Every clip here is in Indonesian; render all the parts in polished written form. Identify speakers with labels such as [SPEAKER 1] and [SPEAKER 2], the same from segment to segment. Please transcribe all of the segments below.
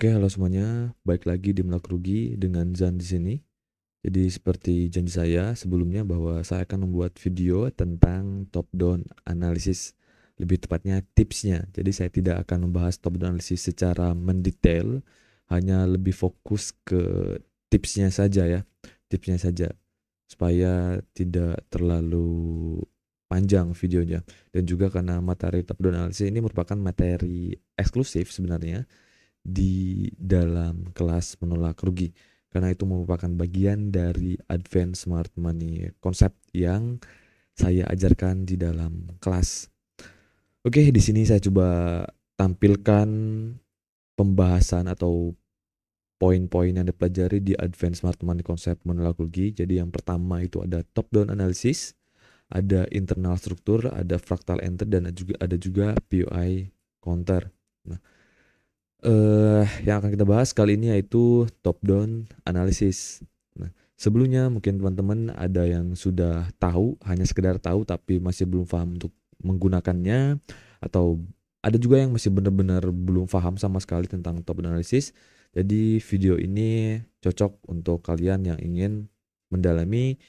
[SPEAKER 1] Oke, halo semuanya. Baik lagi di Melak Rugi dengan Zan di sini. Jadi seperti janji saya sebelumnya bahwa saya akan membuat video tentang top down analysis, lebih tepatnya tipsnya. Jadi saya tidak akan membahas top down analysis secara mendetail, hanya lebih fokus ke tipsnya saja ya, tipsnya saja supaya tidak terlalu panjang videonya. Dan juga karena materi top down analysis ini merupakan materi eksklusif sebenarnya di dalam kelas menolak rugi karena itu merupakan bagian dari advance smart money konsep yang saya ajarkan di dalam kelas. Oke, di sini saya coba tampilkan pembahasan atau poin-poin yang dipelajari di advance smart money konsep menolak rugi. Jadi yang pertama itu ada top down analysis, ada internal struktur, ada fractal enter dan ada juga POI counter. Nah, yang akan kita bahas kali ini yaitu top down analysis. Nah, sebelumnya mungkin teman-teman ada yang sudah tahu, hanya sekedar tahu tapi masih belum paham untuk menggunakannya, atau ada juga yang masih benar-benar belum paham sama sekali tentang top down analysis. Jadi video ini cocok untuk kalian yang ingin mendalami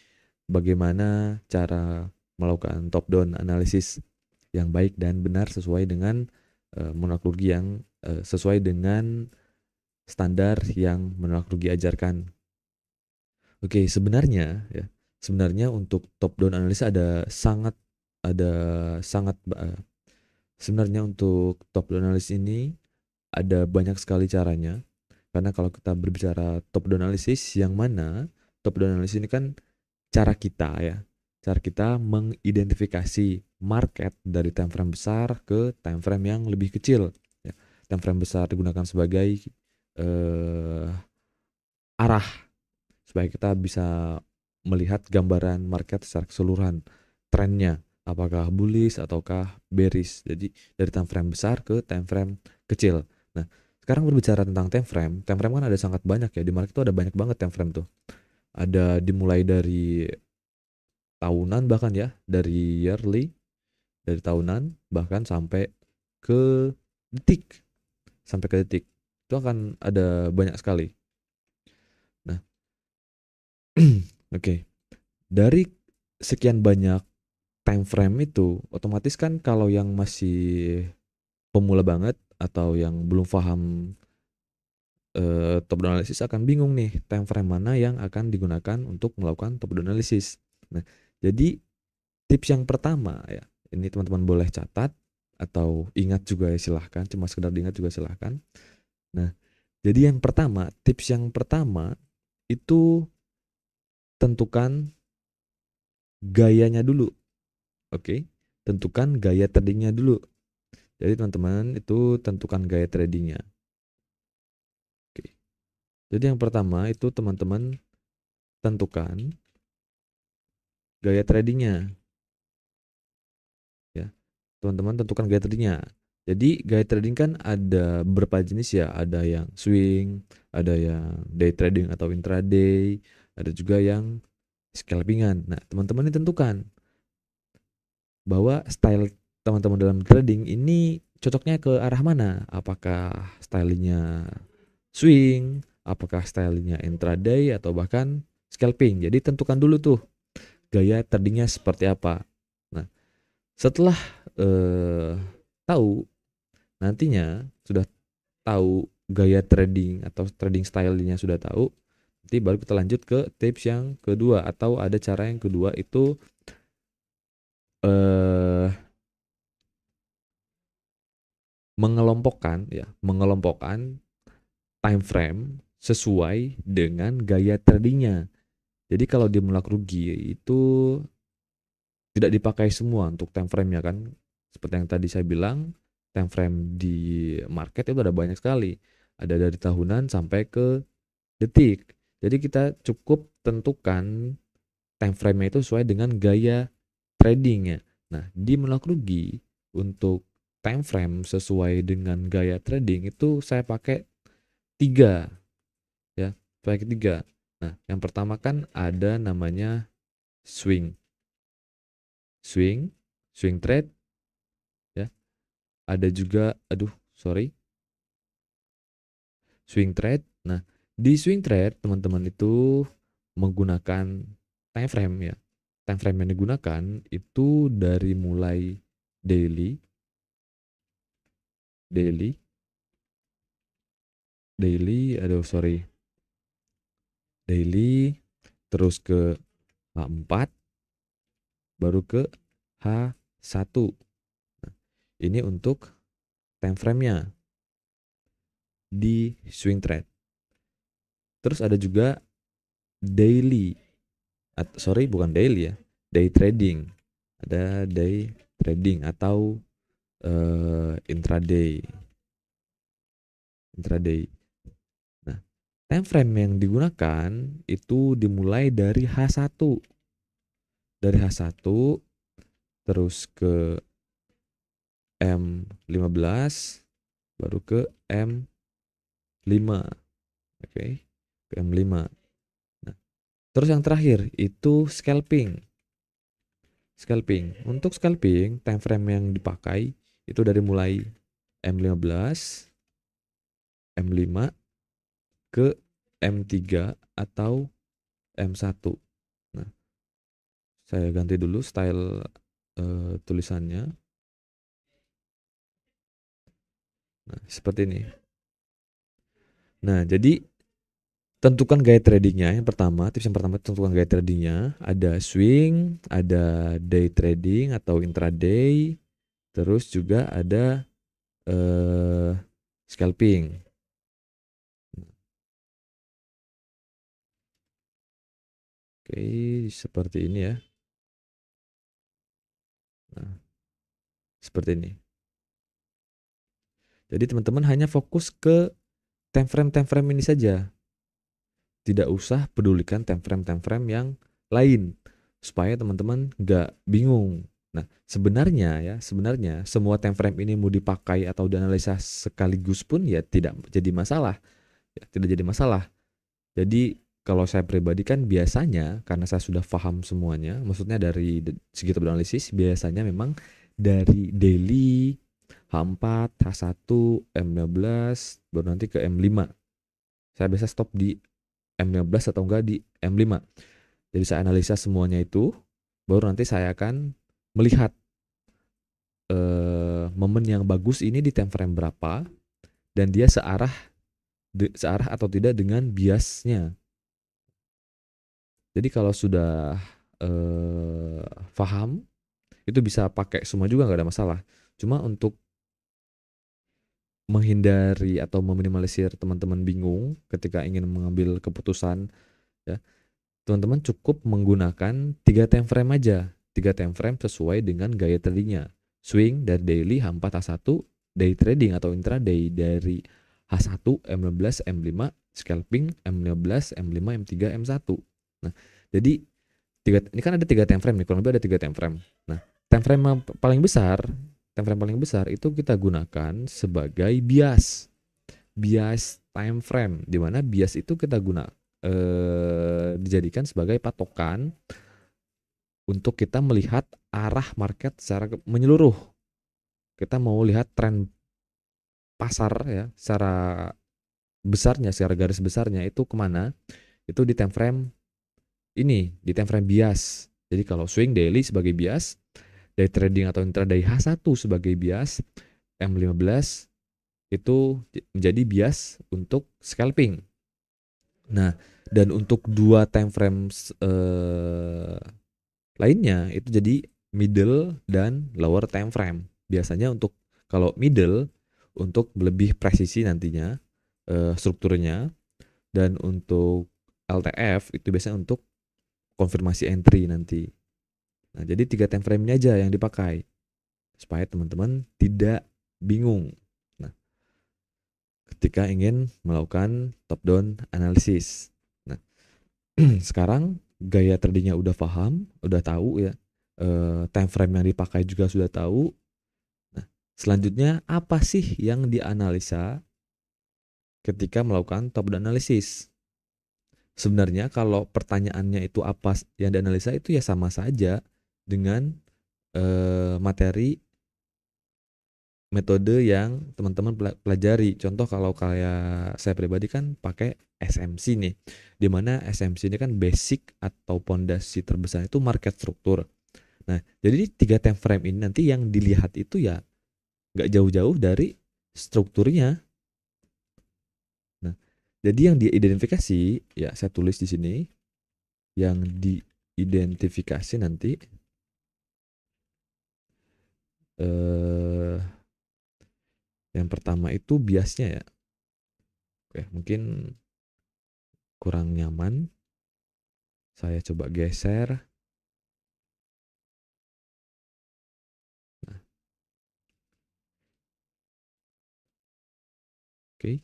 [SPEAKER 1] bagaimana cara melakukan top down analysis yang baik dan benar sesuai dengan menolak rugi yang sesuai dengan standar yang menolak rugi ajarkan. Oke, sebenarnya untuk top down analysis ada sangat sebenarnya untuk top down analysis ini ada banyak sekali caranya. Karena kalau kita berbicara top down analysis, yang mana top down analysis ini kan cara kita mengidentifikasi market dari time frame besar ke time frame yang lebih kecil. Ya, time frame besar digunakan sebagai eh, arah supaya kita bisa melihat gambaran market secara keseluruhan, trennya apakah bullish ataukah bearish. Jadi dari time frame besar ke time frame kecil. Nah, sekarang berbicara tentang time frame kan ada sangat banyak ya, di market itu ada banyak banget time frame tuh. Ada dimulai dari tahunan, bahkan ya dari yearly, dari tahunan bahkan ke detik sampai ke detik itu akan ada banyak sekali. Nah, oke, dari sekian banyak time frame itu otomatis kan kalau yang masih pemula banget atau yang belum paham top down analysis akan bingung nih time frame mana yang akan digunakan untuk melakukan top down analysis. Nah, jadi tips yang pertama ya, ini teman-teman boleh catat atau ingat juga ya silahkan, cuma sekedar diingat juga silahkan. Nah, jadi tips yang pertama itu tentukan gayanya dulu. Oke, tentukan gaya tradingnya dulu. Jadi teman-teman itu tentukan gaya tradingnya. Oke, jadi yang pertama itu teman-teman tentukan gaya tradingnya. Ya, teman-teman tentukan gaya tradingnya. Jadi gaya trading kan ada beberapa jenis ya, ada yang swing, ada yang day trading atau intraday, ada juga yang scalpingan. Nah, teman-teman ini tentukan bahwa style teman-teman dalam trading ini cocoknya ke arah mana? Apakah stylenya swing, apakah stylenya intraday atau bahkan scalping. Jadi tentukan dulu tuh gaya tradingnya seperti apa. Nah, setelah eh, tahu, nantinya sudah tahu gaya trading atau trading stylenya sudah tahu, nanti baru kita lanjut ke tips yang kedua atau ada cara yang kedua itu eh mengelompokkan time frame sesuai dengan gaya tradingnya. Jadi kalau di melak rugi itu tidak dipakai semua untuk time frame-nya kan. Seperti yang tadi saya bilang, time frame di market itu ada banyak sekali. Ada dari tahunan sampai ke detik. Jadi kita cukup tentukan time frame-nya itu sesuai dengan gaya tradingnya. Nah, di melak rugi untuk time frame sesuai dengan gaya trading itu saya pakai 3 ya, pakai 3. Nah, yang pertama kan ada namanya swing. Swing, swing trade ya. Ada juga, sorry. swing trade. Nah, di swing trade teman-teman itu menggunakan time frame ya. Time frame yang digunakan itu dari mulai daily, daily, terus ke H4, baru ke H1. Nah, ini untuk time frame-nya di swing trade. Terus ada juga daily, bukan daily ya, day trading. Ada day trading atau intraday. Nah, time frame yang digunakan itu dimulai dari H1. Dari H1 terus ke M15 baru ke M5. Oke, ke M5. Nah, terus yang terakhir itu scalping. Untuk scalping, time frame yang dipakai itu dari mulai M15, M5 ke M3 atau M1. Nah, saya ganti dulu style tulisannya. Nah, seperti ini. Nah, jadi tentukan gaya tradingnya. Tips yang pertama tentukan gaya tradingnya. Ada swing, ada day trading atau intraday, terus juga ada scalping. Oke, seperti ini ya. Nah, seperti ini. Jadi teman-teman hanya fokus ke time frame ini saja. Tidak usah pedulikan time frame yang lain supaya teman-teman nggak bingung. Nah, sebenarnya semua time frame ini mau dipakai atau dianalisa sekaligus pun ya tidak jadi masalah. Ya, tidak jadi masalah. Jadi kalau saya pribadi kan biasanya karena saya sudah paham semuanya, maksudnya dari segi top analisis biasanya memang dari daily H4, H1, M15 baru nanti ke M5. Saya biasa stop di M15 atau enggak di M5. Jadi saya analisa semuanya itu, baru nanti saya akan melihat momen yang bagus ini di time frame berapa dan dia searah atau tidak dengan biasnya. Jadi kalau sudah paham, itu bisa pakai semua juga nggak ada masalah. Cuma untuk menghindari atau meminimalisir teman-teman bingung ketika ingin mengambil keputusan, ya, teman-teman cukup menggunakan 3 time frame aja. 3 time frame sesuai dengan gaya tradingnya. Swing dari daily H4 H1, day trading atau intraday dari H1, M15, M5, scalping M15, M5, M3, M1. Nah, jadi ini kan ada 3 time frame nih, kurang lebih ada 3 time frame. Nah, time frame paling besar itu kita gunakan sebagai bias time frame, di mana bias itu kita dijadikan sebagai patokan untuk kita melihat arah market secara menyeluruh. Kita mau lihat tren pasar ya secara garis besarnya itu kemana, itu di time frame ini, di time frame bias. Jadi kalau swing daily sebagai bias, day trading atau intraday H1 sebagai bias, M15 itu menjadi bias untuk scalping. Nah, dan untuk 2 time frame lainnya itu jadi middle dan lower time frame. Biasanya untuk kalau middle untuk lebih presisi nantinya strukturnya, dan untuk LTF itu biasanya untuk konfirmasi entry nanti. Nah, jadi 3 time frame-nya aja yang dipakai supaya teman-teman tidak bingung. Nah, ketika ingin melakukan top down analysis. Nah, sekarang gaya tradingnya udah paham, udah tahu ya. Time frame yang dipakai juga sudah tahu. Nah, selanjutnya apa sih yang dianalisa ketika melakukan top down analysis? Sebenarnya kalau pertanyaannya itu apa yang dianalisa itu ya sama saja dengan materi metode yang teman-teman pelajari. Contoh kalau kayak saya pribadi kan pakai SMC nih, dimana SMC ini kan basic atau pondasi terbesar itu market struktur. Nah, jadi 3 time frame ini nanti yang dilihat itu ya nggak jauh-jauh dari strukturnya. Nah, jadi yang diidentifikasi ya saya tulis di sini, yang diidentifikasi nanti eh, yang pertama itu biasnya ya. Oke, mungkin kurang nyaman. Saya coba geser. Nah, oke.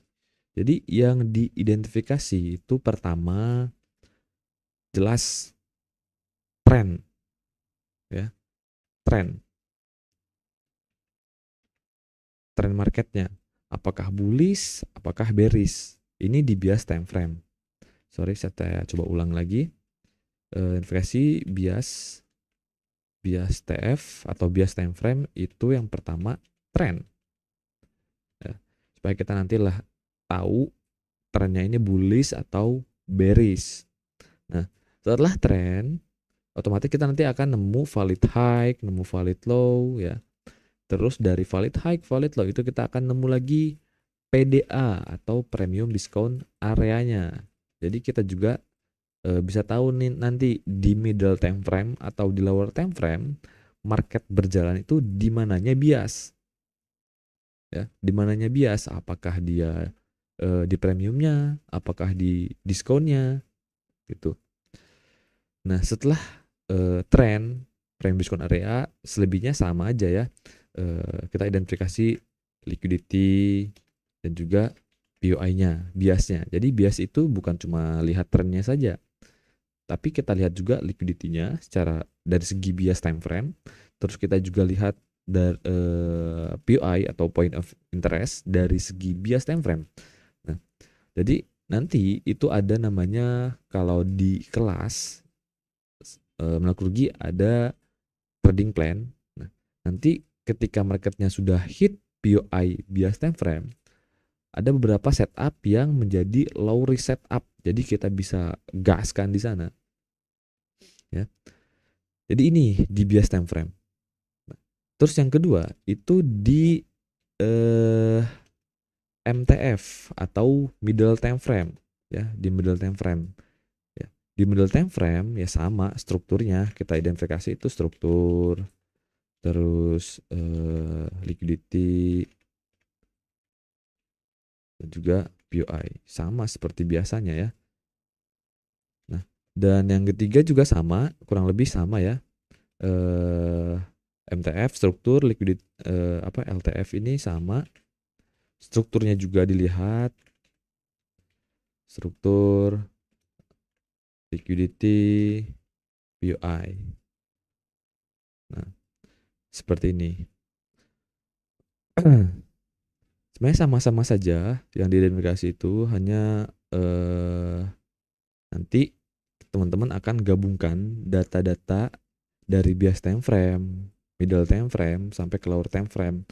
[SPEAKER 1] Jadi yang diidentifikasi itu pertama jelas tren ya, tren marketnya. Apakah bullish, apakah bearish. Ini di bias time frame. Sorry, saya coba ulang lagi. Identifikasi bias TF atau bias time frame itu yang pertama tren. Ya, supaya kita nantilah tahu trennya ini bullish atau bearish. Nah, setelah tren, otomatis kita nanti akan nemu valid high, nemu valid low ya. Terus dari valid high, valid low itu kita akan nemu lagi PDA atau premium discount areanya. Jadi kita juga bisa tahu nih nanti di middle time frame atau di lower time frame market berjalan itu di mananya bias. Ya, di mananya bias, apakah dia di premiumnya, apakah di diskonnya gitu. Nah, setelah tren premium diskon area, selebihnya sama aja ya. Kita identifikasi liquidity dan juga POI-nya, biasnya. Jadi bias itu bukan cuma lihat trennya saja, tapi kita lihat juga liquidity-nya secara dari segi bias time frame. Terus kita juga lihat dari POI atau point of interest dari segi bias time frame. Nah, jadi nanti itu ada namanya kalau di kelas menurut rugi ada trading plan. Nah, nanti ketika marketnya sudah hit POI bias time frame, ada beberapa setup yang menjadi low risk setup. Jadi kita bisa gaskan di sana. Ya. Jadi ini di bias time frame. Nah, terus yang kedua itu di eh, MTF atau middle time frame ya, di middle time frame. Ya. Di middle time frame ya sama strukturnya, kita identifikasi itu struktur, terus liquidity dan juga POI sama seperti biasanya ya. Nah, dan yang ketiga juga sama, kurang lebih sama ya. eh MTF struktur liquidity LTF ini sama, strukturnya juga dilihat, struktur liquidity POI. Nah, seperti ini. Sebenarnya sama-sama saja, yang diidentifikasi itu hanya nanti teman-teman akan gabungkan data-data dari bias time frame, middle time frame sampai ke lower time frame.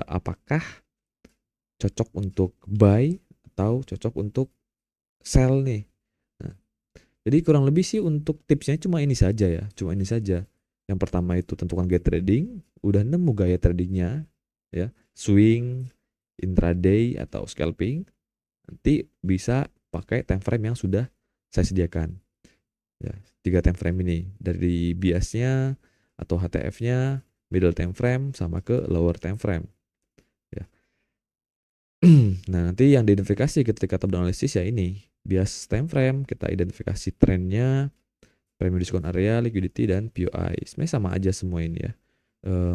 [SPEAKER 1] Apakah cocok untuk buy atau cocok untuk sell nih. Nah, jadi kurang lebih sih untuk tipsnya cuma ini saja ya, cuma ini saja. Yang pertama itu tentukan gaya trading, udah nemu gaya tradingnya ya, swing, intraday atau scalping, nanti bisa pakai time frame yang sudah saya sediakan. Ya, 3 time frame ini dari biasnya atau HTF-nya, middle time frame sama ke lower time frame. Ya. Nah, nanti yang diidentifikasi ketika top down analysis ya ini, bias time frame, kita identifikasi trennya, premium diskon area, liquidity, dan POI. Sebenarnya sama aja semua ini ya.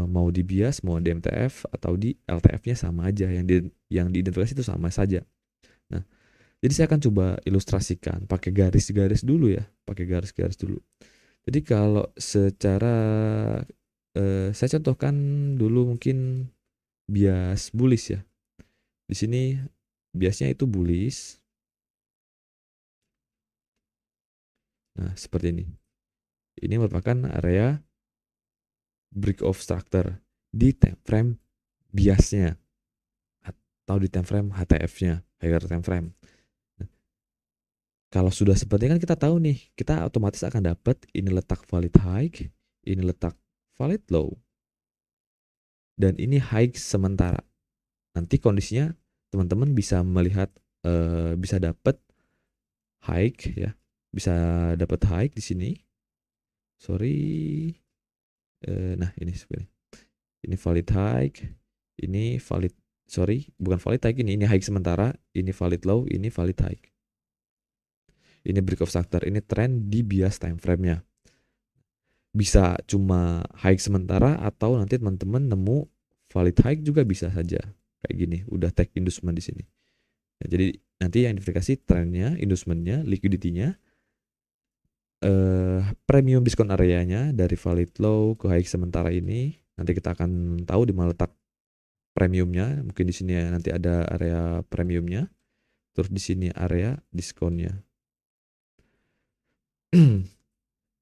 [SPEAKER 1] Mau di bias, mau di MTF, atau di LTF-nya sama aja. Yang diidentifikasi itu sama saja. Nah, jadi saya akan coba ilustrasikan pakai garis-garis dulu ya. Pakai garis-garis dulu. Jadi kalau secara, saya contohkan dulu mungkin bias bullish ya. Di sini biasnya itu bullish. Nah, seperti ini. Ini merupakan area break of structure di time frame biasnya atau di time frame HTF-nya, higher time frame. Kalau sudah seperti kan kita tahu nih, kita otomatis akan dapat ini letak valid high, ini letak valid low, dan ini high sementara. Nanti kondisinya teman-teman bisa melihat, bisa dapat high ya, bisa dapat high di sini. Sorry, nah ini sebenarnya, ini valid high, ini valid, sorry bukan valid high, ini high sementara, ini valid low, ini valid high. Ini break of structure, ini trend di bias time frame-nya. Bisa cuma high sementara atau nanti teman-teman nemu valid high juga bisa saja. Kayak gini, udah tag inducement di sini. Ya, jadi nanti yang identifikasi trendnya, inducementnya, liquidity-nya, premium diskon areanya dari valid low ke high sementara ini. Nanti kita akan tahu di mana letak premiumnya. Mungkin di sini ya, nanti ada area premiumnya. Terus di sini area diskonnya.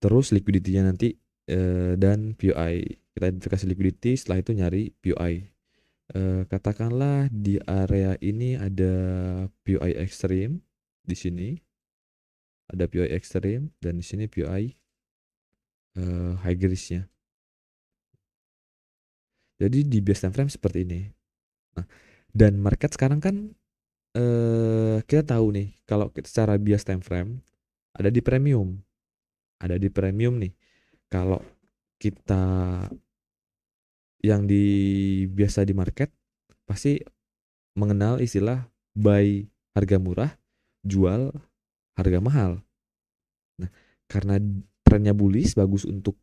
[SPEAKER 1] Terus liquidity-nya nanti dan POI. Kita identifikasi liquidity, setelah itu nyari POI. Katakanlah di area ini ada POI ekstrim di sini. Ada POI ekstrim dan di sini POI high risk-nya. Jadi di bias time frame seperti ini. Nah, dan market sekarang kan kita tahu nih kalau secara bias time frame ada di premium. Ada di premium nih. Kalau kita yang biasa di market pasti mengenal istilah buy harga murah, jual harga mahal. Nah, karena trennya bullish, bagus untuk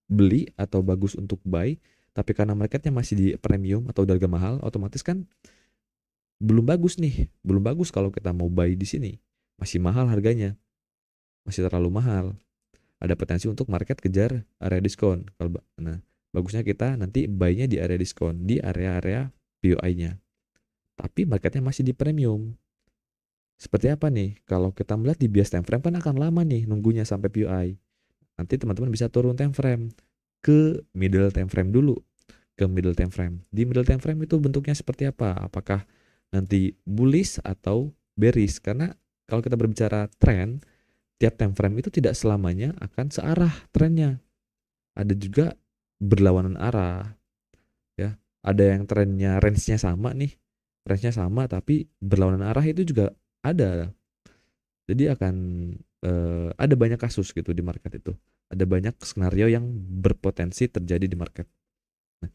[SPEAKER 1] beli atau bagus untuk buy, tapi karena marketnya masih di premium atau di harga mahal, otomatis kan belum bagus nih, belum bagus kalau kita mau buy di sini. Masih mahal harganya, masih terlalu mahal. Ada potensi untuk market kejar area diskon. Nah, bagusnya kita nanti buy-nya di area diskon, di area-area POI-nya. Tapi marketnya masih di premium. Seperti apa nih? Kalau kita melihat di bias time frame kan akan lama nih nunggunya sampai POI. Nanti teman-teman bisa turun time frame ke middle time frame dulu. Ke middle time frame. Di middle time frame itu bentuknya seperti apa? Apakah nanti bullish atau bearish? Karena kalau kita berbicara trend, tiap time frame itu tidak selamanya akan searah trennya. Ada juga berlawanan arah, ya. Ada yang trennya range-nya sama nih, range-nya sama tapi berlawanan arah itu juga ada. Jadi akan ada banyak kasus gitu di market itu. Ada banyak skenario yang berpotensi terjadi di market. Nah,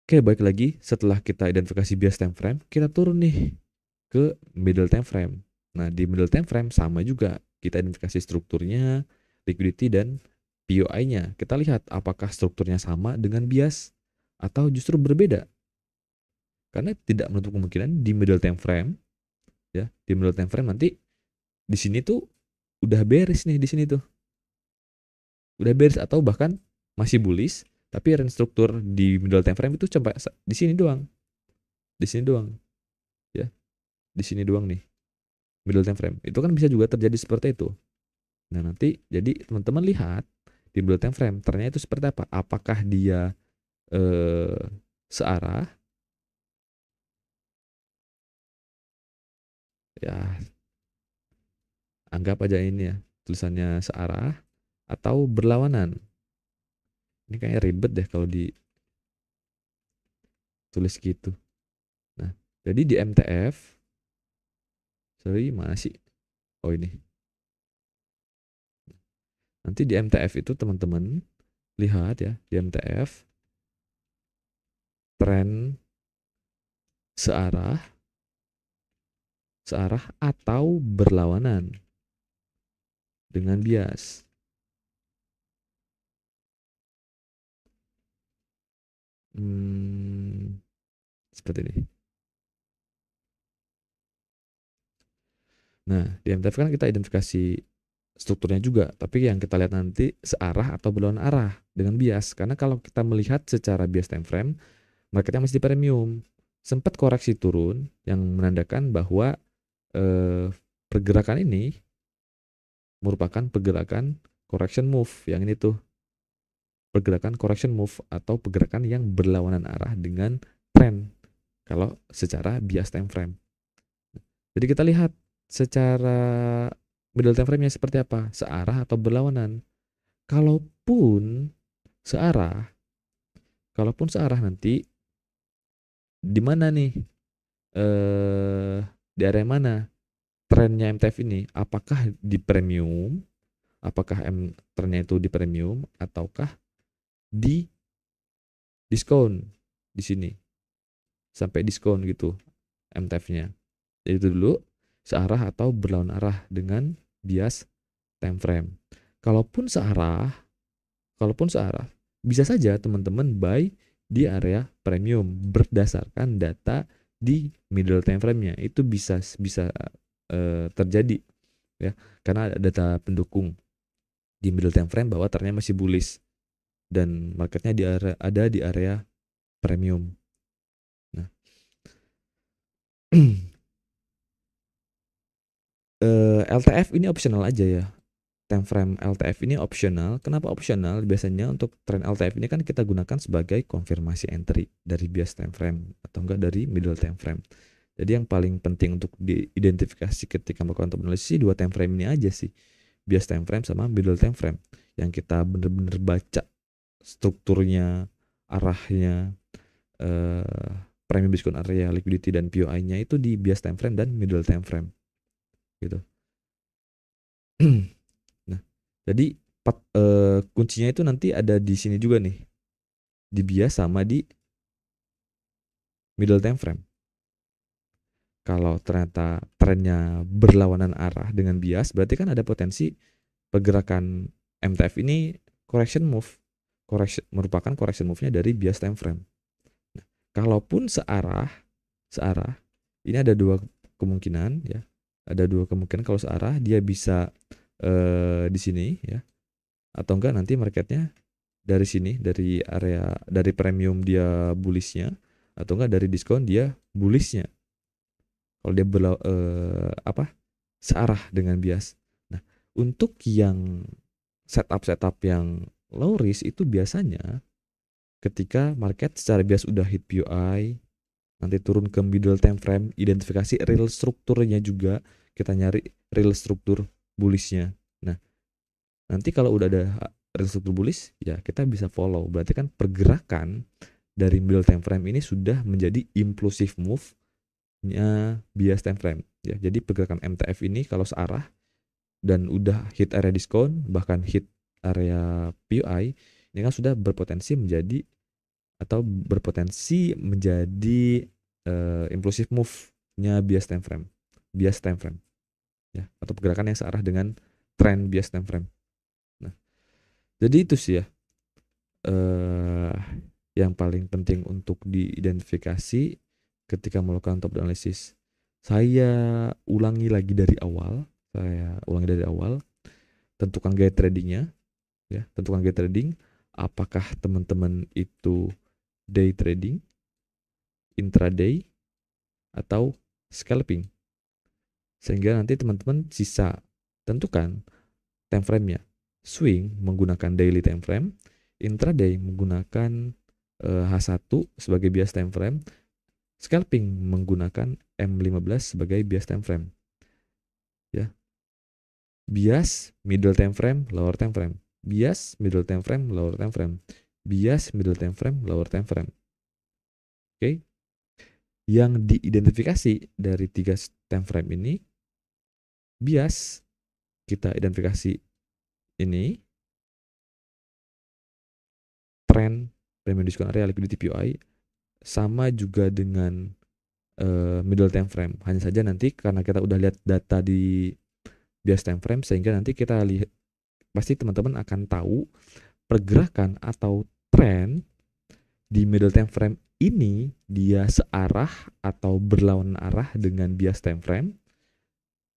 [SPEAKER 1] oke, baik lagi setelah kita identifikasi bias time frame, kita turun nih ke middle time frame. Nah, di middle time frame sama juga. Kita identifikasi strukturnya, liquidity, dan POI-nya. Kita lihat apakah strukturnya sama dengan bias atau justru berbeda. Karena tidak menutup kemungkinan di middle time frame, ya, di middle time frame nanti di sini tuh udah beres nih di sini tuh. Udah beres atau bahkan masih bullish, tapi range struktur di middle time frame itu sampai di sini doang. Di sini doang, ya. Di sini doang nih. Middle time frame. Itu kan bisa juga terjadi seperti itu. Nah, nanti jadi teman-teman lihat di middle time frame ternyata itu seperti apa? Apakah dia searah? Ya, anggap aja ini ya, tulisannya searah atau berlawanan. Ini kayaknya ribet deh kalau ditulis gitu. Nah, jadi di MTF, sorry, mana sih? Oh, ini. Nanti di MTF itu teman-teman lihat ya, di MTF tren searah atau berlawanan dengan bias. Seperti ini. Nah, di MTF kan kita identifikasi strukturnya juga, tapi yang kita lihat nanti searah atau berlawanan arah dengan bias. Karena kalau kita melihat secara bias time frame, marketnya masih di premium. Sempat koreksi turun yang menandakan bahwa pergerakan ini merupakan pergerakan correction move. Yang ini tuh pergerakan correction move atau pergerakan yang berlawanan arah dengan tren kalau secara bias time frame. Jadi kita lihat secara middle time frame-nya seperti apa, searah atau berlawanan. Kalaupun searah, nanti di mana nih? Di area mana trennya MTF ini? Apakah di premium? Apakah trennya itu di premium ataukah di diskon di sini? Sampai diskon gitu MTF-nya. Jadi itu dulu searah atau berlawan arah dengan bias time frame. Kalaupun searah bisa saja teman-teman buy di area premium berdasarkan data di middle time frame-nya. Itu bisa terjadi ya, karena ada data pendukung di middle time frame bahwa trennya masih bullish dan marketnya ada di area premium. Nah, LTF ini optional aja ya. Time frame LTF ini optional. Kenapa optional? Biasanya untuk tren LTF ini kan kita gunakan sebagai konfirmasi entry dari bias time frame atau enggak dari middle time frame. Jadi yang paling penting untuk diidentifikasi ketika melakukan top analisis dua time frame ini aja sih. Bias time frame sama middle time frame. Yang kita bener-bener baca strukturnya, arahnya, premium discount area, liquidity dan POI-nya itu di bias time frame dan middle time frame. Gitu. Nah, jadi kuncinya itu nanti ada di sini juga nih. Di bias sama di middle time frame. Kalau ternyata trennya berlawanan arah dengan bias, berarti kan ada potensi pergerakan MTF ini correction move. Merupakan correction move-nya dari bias time frame. Nah, kalaupun searah, ini ada dua kemungkinan ya. Ada dua kemungkinan kalau searah dia bisa di sini ya. Atau enggak nanti marketnya dari sini, dari area dari premium dia bullishnya, atau enggak dari diskon dia bullishnya. Kalau dia searah dengan bias. Nah, untuk yang setup yang low risk itu biasanya ketika market secara bias udah hit POI, nanti turun ke middle time frame, identifikasi real strukturnya juga, kita nyari real struktur bullishnya. Nah, nanti kalau udah ada real struktur bullish, ya kita bisa follow. Berarti kan pergerakan dari middle time frame ini sudah menjadi impulsive move bias time frame ya. Jadi pergerakan MTF ini kalau searah dan udah hit area diskon bahkan hit area POI ini kan sudah berpotensi menjadi impulsive move-nya bias time frame ya, atau pergerakan yang searah dengan tren bias time frame. Nah, jadi itu sih ya yang paling penting untuk diidentifikasi ketika melakukan top analysis. Saya ulangi lagi dari awal. Tentukan gaya tradingnya. Ya, tentukan gaya trading. Apakah teman-teman itu day trading, intraday, atau scalping. Sehingga nanti teman-teman bisa tentukan time frame-nya. Swing menggunakan daily time frame, intraday menggunakan H1 sebagai bias time frame, scalping menggunakan M15 sebagai bias time frame. Ya. Bias middle time frame, lower time frame. Bias middle time frame, lower time frame. Bias middle time frame, lower time frame. Oke. Yang diidentifikasi dari 3 time frame ini, bias kita identifikasi ini tren premium discount area, liquidity POI sama juga dengan middle time frame. Hanya saja nanti karena kita udah lihat data di bias time frame sehingga nanti kita lihat pasti teman-teman akan tahu pergerakan atau tren di middle time frame ini dia searah atau berlawanan arah dengan bias time frame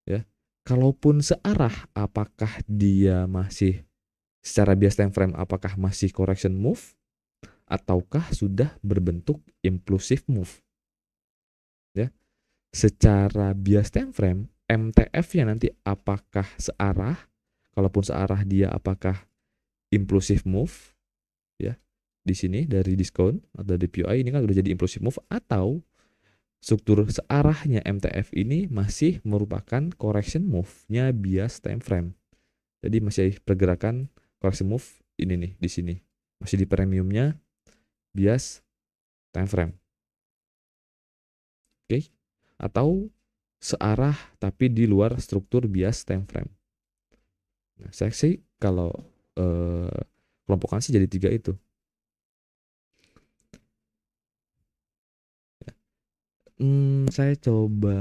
[SPEAKER 1] ya. Kalaupun searah, apakah dia masih secara bias time frame apakah masih correction move ataukah sudah berbentuk impulsive move ya. Secara bias time frame MTF-nya nanti apakah searah, kalaupun searah dia apakah impulsive move ya. di sini dari diskon atau DPY ini kan udah jadi impulsive move, atau struktur searahnya MTF ini masih merupakan correction move-nya bias time frame. Jadi masih pergerakan correction move ini nih di sini. Masih di premiumnya bias time frame. Oke. Atau searah tapi di luar struktur bias time frame. Nah, saya sih kalau kelompokan sih jadi 3 itu. Saya coba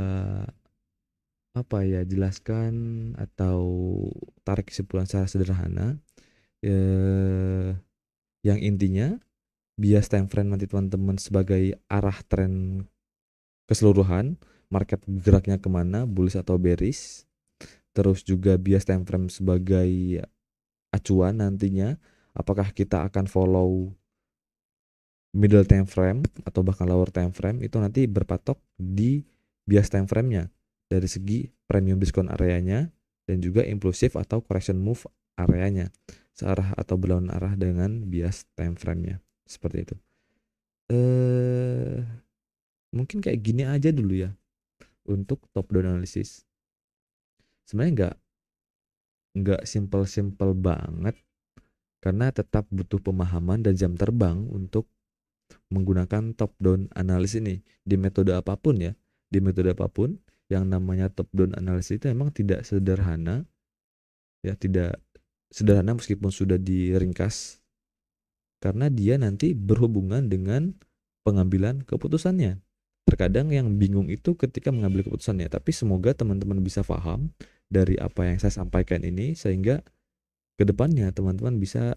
[SPEAKER 1] apa ya, jelaskan atau tarik kesimpulan secara sederhana. Yang intinya bias time frame nanti teman-teman sebagai arah tren keseluruhan market geraknya kemana, bullish atau bearish. Terus juga bias time frame sebagai acuan nantinya apakah kita akan follow middle time frame atau bahkan lower time frame, itu nanti berpatok di bias time frame-nya dari segi premium diskon areanya dan juga impulsif atau correction move areanya, searah atau berlawanan arah dengan bias time frame-nya. Seperti itu. Mungkin kayak gini aja dulu ya untuk top down analysis. Sebenarnya nggak simple banget, karena tetap butuh pemahaman dan jam terbang untuk menggunakan top down analysis ini di metode apapun ya. Di metode apapun yang namanya top down analysis itu memang tidak sederhana ya, tidak sederhana meskipun sudah diringkas, karena dia nanti berhubungan dengan pengambilan keputusannya. Terkadang yang bingung itu ketika mengambil keputusannya, tapi semoga teman-teman bisa paham dari apa yang saya sampaikan ini sehingga kedepannya teman-teman bisa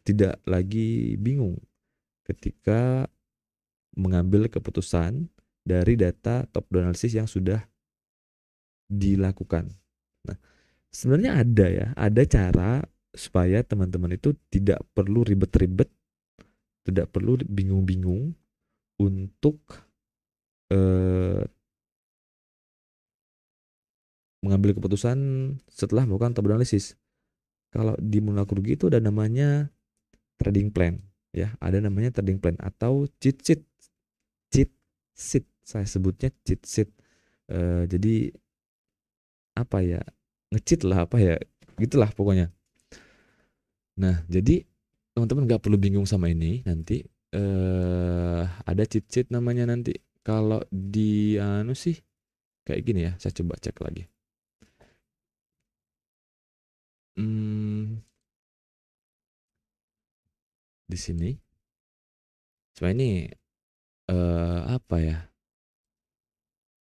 [SPEAKER 1] tidak lagi bingung ketika mengambil keputusan dari data top down analysis yang sudah dilakukan. Nah, sebenarnya ada cara supaya teman-teman itu tidak perlu ribet-ribet, tidak perlu bingung-bingung untuk mengambil keputusan setelah melakukan top down analysis. Kalau di Monokrugi itu ada namanya trading plan ya, ada namanya trading plan atau cheat sheet, saya sebutnya cheat sheet. Jadi apa ya, nge-cheat lah apa ya, gitulah pokoknya. Nah, jadi teman-teman nggak perlu bingung sama ini. Nanti ada cheat sheet namanya nanti. Kalau di sih kayak gini ya, saya coba cek lagi. Di sini sebenarnya ini apa ya,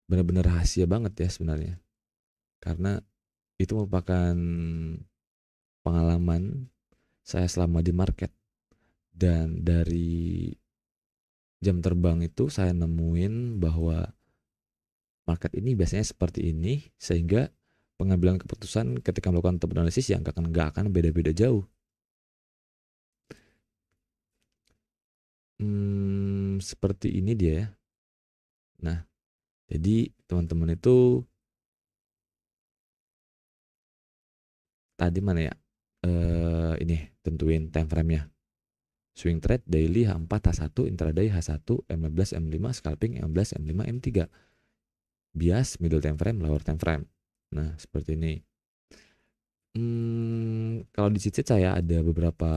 [SPEAKER 1] benar-benar rahasia banget ya sebenarnya, karena itu merupakan pengalaman saya selama di market, dan dari jam terbang itu saya nemuin bahwa market ini biasanya seperti ini, sehingga pengambilan keputusan ketika melakukan top analisis yang nggak akan beda-beda jauh. Seperti ini dia ya. Nah, jadi teman-teman itu tadi mana ya? Ini tentuin time frame-nya. Swing trade daily H4, H1, intraday H1, M15, M5, scalping M11, M5, M3. Bias middle time frame, lower time frame. Nah, seperti ini. Kalau di cheat sheet saya ada beberapa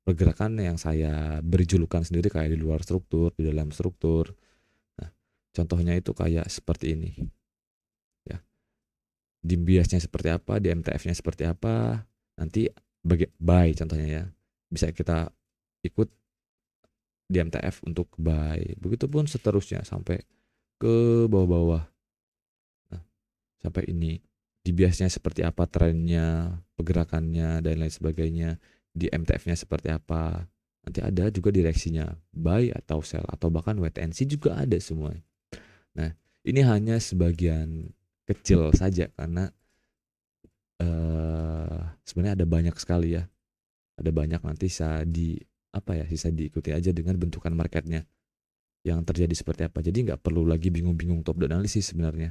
[SPEAKER 1] pergerakan yang saya beri julukan sendiri, kayak di luar struktur, di dalam struktur. Nah, contohnya itu kayak seperti ini. Ya. Di biasnya seperti apa, di MTF-nya seperti apa, nanti buy contohnya ya. Bisa kita ikut di MTF untuk buy. Begitupun seterusnya sampai ke bawah-bawah. Nah, sampai ini. Di biasnya seperti apa trennya, pergerakannya, dan lain sebagainya. Di MTF-nya seperti apa. Nanti ada juga direksinya, buy atau sell, atau bahkan wait and see juga ada semua. Nah, ini hanya sebagian kecil saja, karena sebenarnya ada banyak sekali ya. Ada banyak, nanti sisa diikuti aja dengan bentukan marketnya yang terjadi seperti apa. Jadi nggak perlu lagi bingung-bingung top down analisis sebenarnya.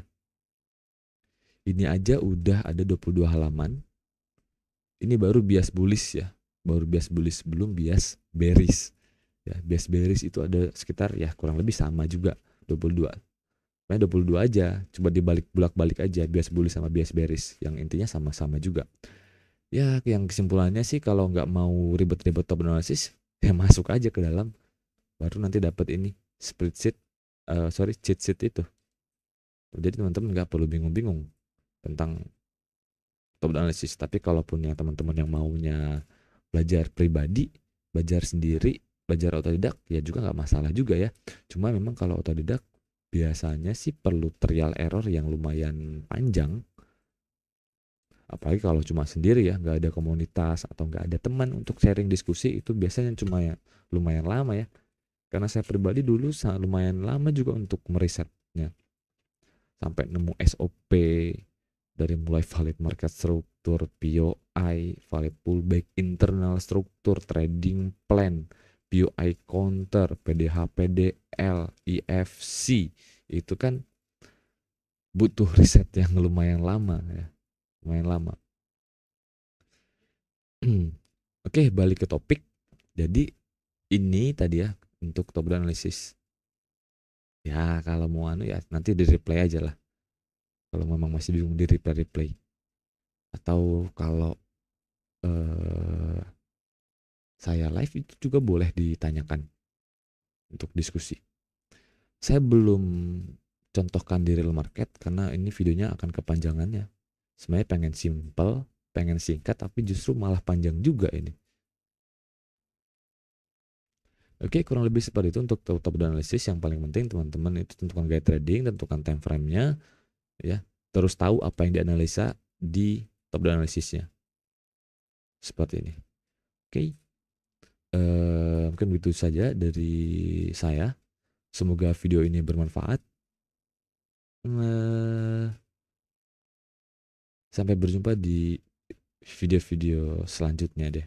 [SPEAKER 1] Ini aja udah ada 22 halaman. Ini baru bias bullish ya. baru bias bullish, belum bias bearish. Ya, bias bearish itu ada sekitar ya kurang lebih sama juga 22. Nah, 22 aja, coba dibalik bolak-balik aja bias bullish sama bias bearish, yang intinya sama-sama juga. Ya, yang kesimpulannya sih kalau nggak mau ribet-ribet top analysis, ya masuk aja ke dalam, baru nanti dapat ini spreadsheet, cheat sheet itu. Jadi teman-teman nggak perlu bingung-bingung tentang top analysis. Tapi kalaupun yang teman-teman yang maunya belajar pribadi, belajar sendiri, belajar otodidak, ya juga nggak masalah juga ya. Cuma memang kalau otodidak biasanya sih perlu trial error yang lumayan panjang. Apalagi kalau cuma sendiri ya, nggak ada komunitas atau nggak ada teman untuk sharing diskusi, itu biasanya cuma ya lumayan lama ya. Karena saya pribadi dulu lumayan lama juga untuk merisetnya, sampai nemu SOP dari mulai valid market struktur, POI, valid pullback, internal struktur, trading plan, POI counter, PDH, PDL, IFC. Itu kan butuh riset yang lumayan lama ya, lumayan lama. Oke, balik ke topik. Jadi ini tadi ya untuk top down analysis. Ya kalau mau ya nanti di replay aja lah. Kalau memang masih bingung di replay. Atau kalau saya live itu juga boleh ditanyakan untuk diskusi. Saya belum contohkan di real market karena ini videonya akan kepanjangannya. Sebenarnya pengen simple, pengen singkat, tapi justru malah panjang juga ini. Oke, kurang lebih seperti itu untuk top down analysis. Yang paling penting teman-teman itu tentukan gaya trading, tentukan time frame-nya, ya. Terus tahu apa yang dianalisa di top down analysisnya. Seperti ini. Oke. Mungkin begitu saja dari saya. Semoga video ini bermanfaat. Sampai berjumpa di video-video selanjutnya deh.